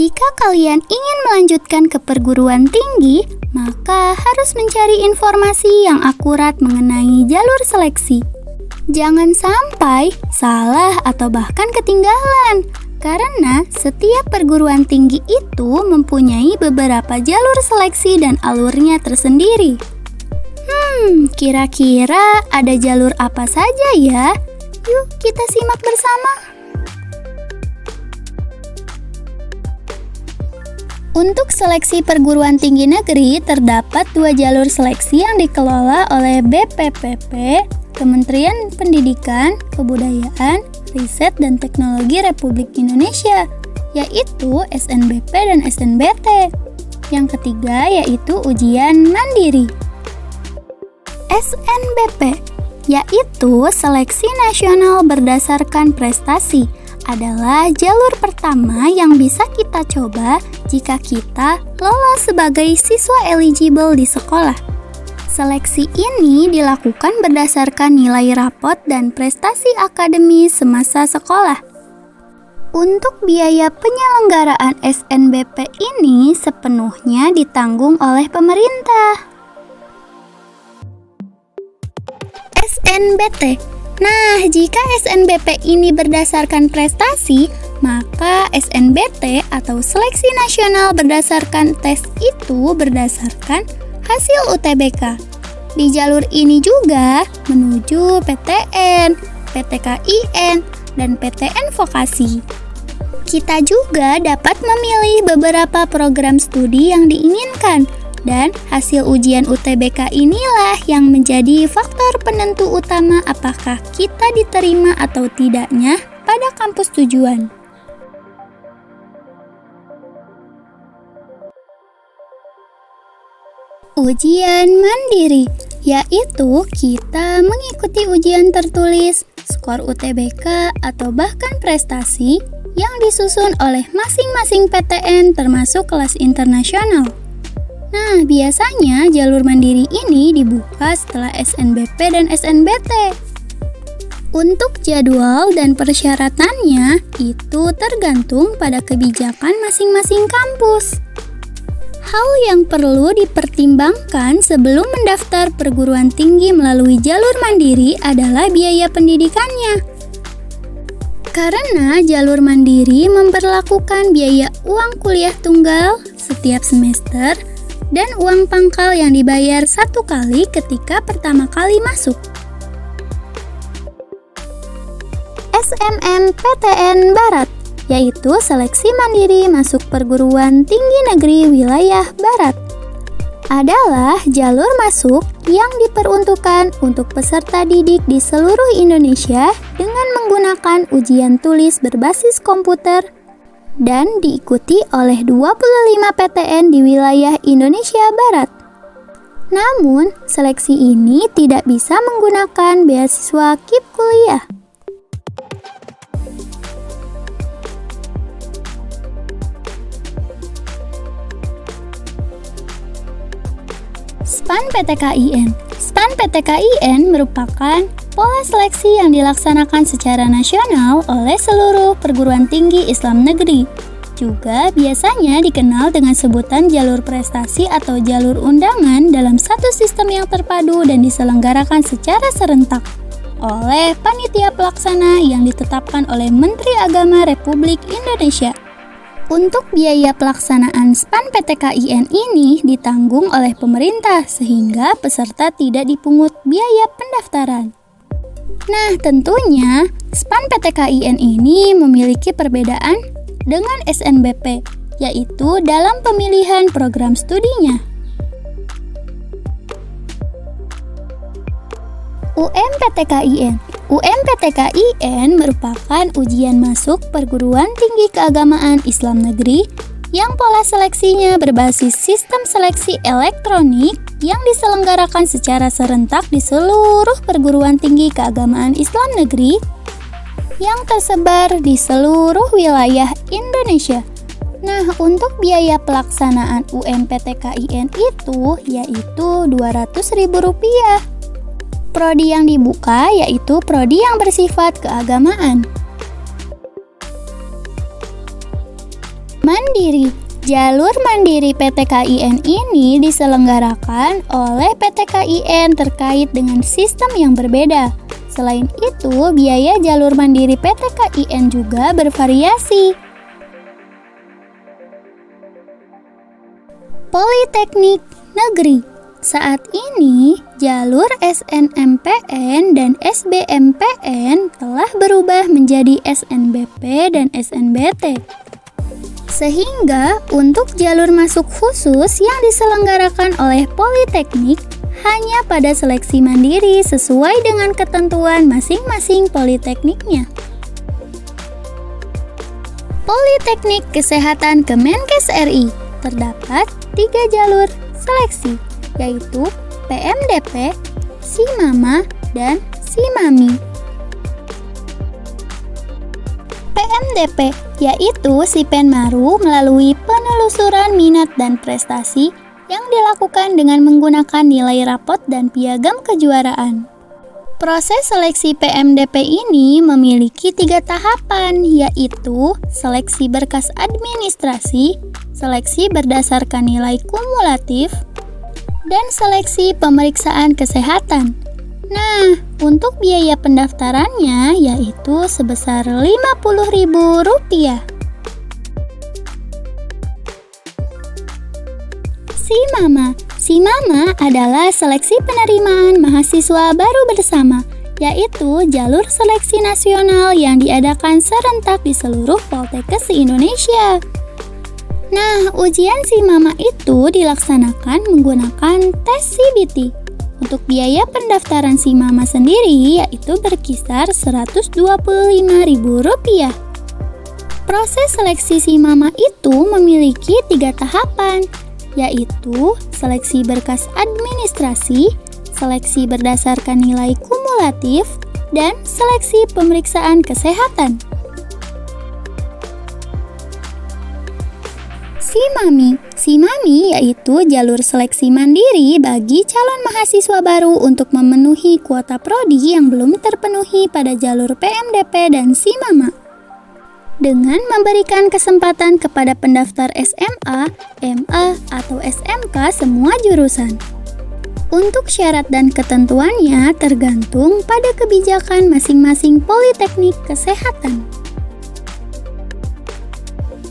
Jika kalian ingin melanjutkan ke perguruan tinggi, maka harus mencari informasi yang akurat mengenai jalur seleksi. Jangan sampai salah atau bahkan ketinggalan, karena setiap perguruan tinggi itu mempunyai beberapa jalur seleksi dan alurnya tersendiri. Kira-kira ada jalur apa saja ya? Yuk kita simak bersama. Untuk seleksi perguruan tinggi negeri, terdapat 2 jalur seleksi yang dikelola oleh BPPP, Kementerian Pendidikan, Kebudayaan, Riset dan Teknologi Republik Indonesia, yaitu SNBP dan SNBT. Yang ketiga yaitu ujian mandiri. SNBP, yaitu Seleksi Nasional Berdasarkan Prestasi, adalah jalur pertama yang bisa kita coba jika kita lolos sebagai siswa eligible di sekolah. Seleksi ini dilakukan berdasarkan nilai rapot dan prestasi akademis semasa sekolah. Untuk biaya penyelenggaraan SNBP ini sepenuhnya ditanggung oleh pemerintah. SNBT. Nah, jika SNBP ini berdasarkan prestasi, maka SNBT atau Seleksi Nasional Berdasarkan Tes itu berdasarkan hasil UTBK. Di jalur ini juga menuju PTN, PTKIN, dan PTN Vokasi. Kita juga dapat memilih beberapa program studi yang diinginkan, dan hasil ujian UTBK inilah yang menjadi faktor penentu utama apakah kita diterima atau tidaknya pada kampus tujuan. Ujian mandiri, yaitu kita mengikuti ujian tertulis, skor UTBK, atau bahkan prestasi yang disusun oleh masing-masing PTN termasuk kelas internasional. Nah, biasanya jalur mandiri ini dibuka setelah SNBP dan SNBT. Untuk jadwal dan persyaratannya itu tergantung pada kebijakan masing-masing kampus. Hal yang perlu dipertimbangkan sebelum mendaftar perguruan tinggi melalui jalur mandiri adalah biaya pendidikannya. Karena jalur mandiri memberlakukan biaya uang kuliah tunggal setiap semester dan uang pangkal yang dibayar 1 kali ketika pertama kali masuk. SMNPTN Barat, yaitu Seleksi Mandiri Masuk Perguruan Tinggi Negeri Wilayah Barat, adalah jalur masuk yang diperuntukkan untuk peserta didik di seluruh Indonesia dengan menggunakan ujian tulis berbasis komputer dan diikuti oleh 25 PTN di wilayah Indonesia Barat. Namun, seleksi ini tidak bisa menggunakan beasiswa KIP kuliah. SPAN PTKIN. SPAN PTKIN merupakan pola seleksi yang dilaksanakan secara nasional oleh seluruh perguruan tinggi Islam negeri. Juga biasanya dikenal dengan sebutan jalur prestasi atau jalur undangan dalam satu sistem yang terpadu dan diselenggarakan secara serentak oleh panitia pelaksana yang ditetapkan oleh Menteri Agama Republik Indonesia. Untuk biaya pelaksanaan SPAN PTKIN ini ditanggung oleh pemerintah sehingga peserta tidak dipungut biaya pendaftaran. Nah, tentunya SPAN PTKIN ini memiliki perbedaan dengan SNBP, yaitu dalam pemilihan program studinya. UMPTKIN. UMPTKIN merupakan ujian masuk perguruan tinggi keagamaan Islam negeri yang pola seleksinya berbasis sistem seleksi elektronik yang diselenggarakan secara serentak di seluruh perguruan tinggi keagamaan Islam negeri yang tersebar di seluruh wilayah Indonesia. Nah, untuk biaya pelaksanaan UMPTKIN itu yaitu Rp200.000. Prodi yang dibuka yaitu prodi yang bersifat keagamaan. Mandiri. Jalur mandiri PTKIN ini diselenggarakan oleh PTKIN terkait dengan sistem yang berbeda. Selain itu, biaya jalur mandiri PTKIN juga bervariasi. Politeknik Negeri. Saat ini, jalur SNMPN dan SBMPN telah berubah menjadi SNBP dan SNBT. Sehingga untuk jalur masuk khusus yang diselenggarakan oleh Politeknik hanya pada seleksi mandiri sesuai dengan ketentuan masing-masing politekniknya. Politeknik Kesehatan Kemenkes RI terdapat 3 jalur seleksi, yaitu PMDP, SIMAMA, dan SIMAMI. PMDP yaitu si Penmaru melalui penelusuran minat dan prestasi yang dilakukan dengan menggunakan nilai rapot dan piagam kejuaraan. Proses seleksi PMDP ini memiliki 3 tahapan, yaitu seleksi berkas administrasi, seleksi berdasarkan nilai kumulatif, dan seleksi pemeriksaan kesehatan. Nah, untuk biaya pendaftarannya yaitu sebesar Rp50.000. SIMAMA adalah seleksi penerimaan mahasiswa baru bersama, yaitu jalur seleksi nasional yang diadakan serentak di seluruh Poltekkes se-Indonesia. Nah, ujian SIMAMA itu dilaksanakan menggunakan tes CBT. Untuk biaya pendaftaran SIMAMA sendiri yaitu berkisar Rp125.000. Proses seleksi SIMAMA itu memiliki 3 tahapan, yaitu seleksi berkas administrasi, seleksi berdasarkan nilai kumulatif, dan seleksi pemeriksaan kesehatan. SIMAMI yaitu jalur seleksi mandiri bagi calon mahasiswa baru untuk memenuhi kuota prodi yang belum terpenuhi pada jalur PMDP dan SIMAMA. Dengan memberikan kesempatan kepada pendaftar SMA, MA, atau SMK semua jurusan. Untuk syarat dan ketentuannya tergantung pada kebijakan masing-masing Politeknik Kesehatan.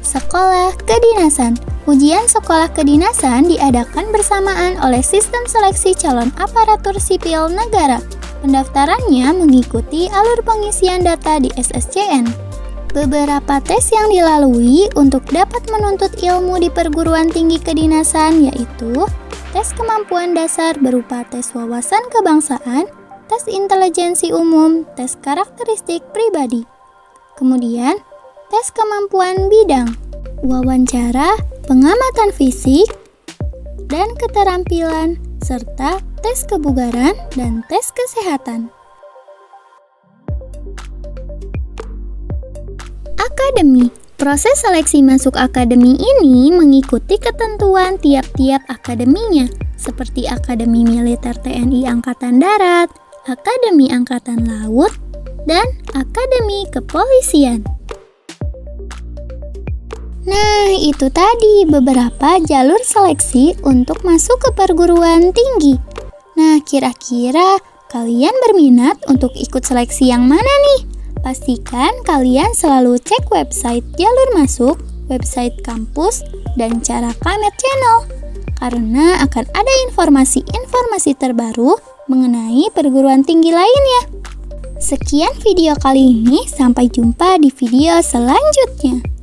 Sekolah Kedinasan. Ujian sekolah kedinasan diadakan bersamaan oleh Sistem Seleksi Calon Aparatur Sipil Negara. Pendaftarannya mengikuti alur pengisian data di SSCN. Beberapa tes yang dilalui untuk dapat menuntut ilmu di perguruan tinggi kedinasan yaitu tes kemampuan dasar berupa tes wawasan kebangsaan, tes intelijensi umum, tes karakteristik pribadi. Kemudian, tes kemampuan bidang, wawancara, pengamatan fisik, dan keterampilan, serta tes kebugaran dan tes kesehatan. Akademi. Proses seleksi masuk akademi ini mengikuti ketentuan tiap-tiap akademinya, seperti Akademi Militer TNI Angkatan Darat, Akademi Angkatan Laut, dan Akademi Kepolisian. Nah, itu tadi beberapa jalur seleksi untuk masuk ke perguruan tinggi. Nah, kira-kira kalian berminat untuk ikut seleksi yang mana nih? Pastikan kalian selalu cek website jalur masuk, website kampus, dan cara Kamet Channel. Karena akan ada informasi-informasi terbaru mengenai perguruan tinggi lainnya. Sekian video kali ini, sampai jumpa di video selanjutnya.